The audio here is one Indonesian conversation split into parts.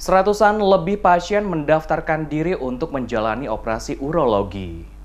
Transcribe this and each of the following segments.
Seratusan lebih pasien mendaftarkan diri untuk menjalani operasi urologi.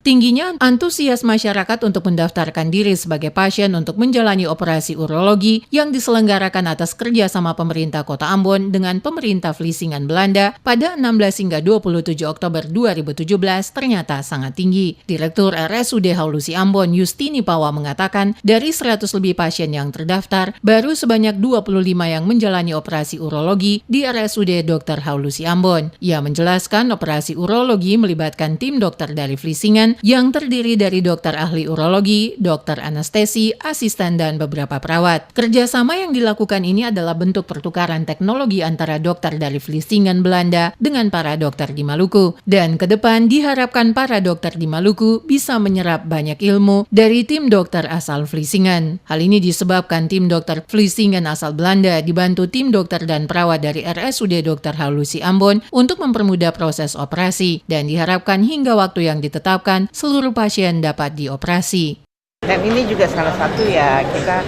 Tingginya antusias masyarakat untuk mendaftarkan diri sebagai pasien untuk menjalani operasi urologi yang diselenggarakan atas kerjasama pemerintah Kota Ambon dengan pemerintah Vlissingen Belanda pada 16 hingga 27 Oktober 2017 ternyata sangat tinggi. Direktur RSUD Haulusi Ambon Yustini Pawa mengatakan dari 100 lebih pasien yang terdaftar, baru sebanyak 25 yang menjalani operasi urologi di RSUD Dr. Haulusi Ambon. Ia menjelaskan operasi urologi melibatkan tim dokter dari Vlissingen yang terdiri dari dokter ahli urologi, dokter anestesi, asisten, dan beberapa perawat. Kerjasama yang dilakukan ini adalah bentuk pertukaran teknologi antara dokter dari Vlissingen Belanda dengan para dokter di Maluku. Dan ke depan diharapkan para dokter di Maluku bisa menyerap banyak ilmu dari tim dokter asal Vlissingen. Hal ini disebabkan tim dokter Vlissingen asal Belanda dibantu tim dokter dan perawat dari RSUD Dr. Haulusi Ambon untuk mempermudah proses operasi dan diharapkan hingga waktu yang ditetapkan seluruh pasien dapat dioperasi. Dan ini juga salah satu ya kita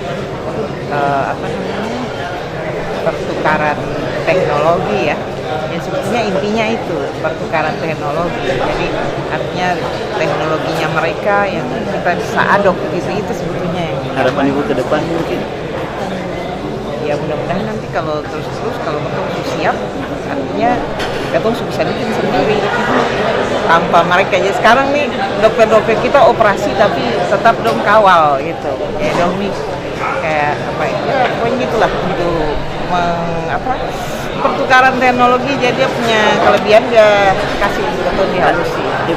pertukaran teknologi ya. Ya sebetulnya intinya itu pertukaran teknologi. Jadi artinya teknologinya mereka yang kita bisa adop gitu itu sebetulnya yang harapan Ibu ke depan mungkin. Ya mudah-mudahan nanti kalau terus-terus kalau betul siap artinya betul bisa bikin sendiri tanpa mereka. Jadi sekarang nih dokter-dokter kita operasi tapi tetap dong kawal gitu ya dong nih kayak apa ya pokoknya itulah untuk pertukaran teknologi. Jadi dia punya kelebihan dia kasih betul dihalusi.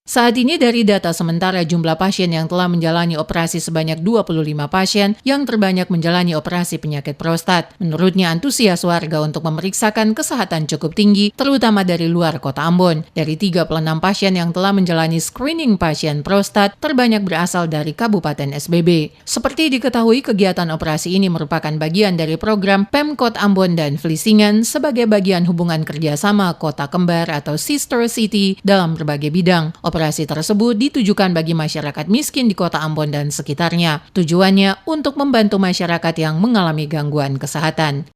Saat ini dari data sementara jumlah pasien yang telah menjalani operasi sebanyak 25 pasien yang terbanyak menjalani operasi penyakit prostat. Menurutnya antusias warga untuk memeriksakan kesehatan cukup tinggi, terutama dari luar Kota Ambon. Dari 36 pasien yang telah menjalani screening pasien prostat, terbanyak berasal dari Kabupaten SBB. Seperti diketahui, kegiatan operasi ini merupakan bagian dari program Pemkot Ambon dan Vlissingen sebagai bagian hubungan kerjasama kota kembar atau sister city dalam berbagai bidang. Operasi tersebut ditujukan bagi masyarakat miskin di Kota Ambon dan sekitarnya. Tujuannya untuk membantu masyarakat yang mengalami gangguan kesehatan.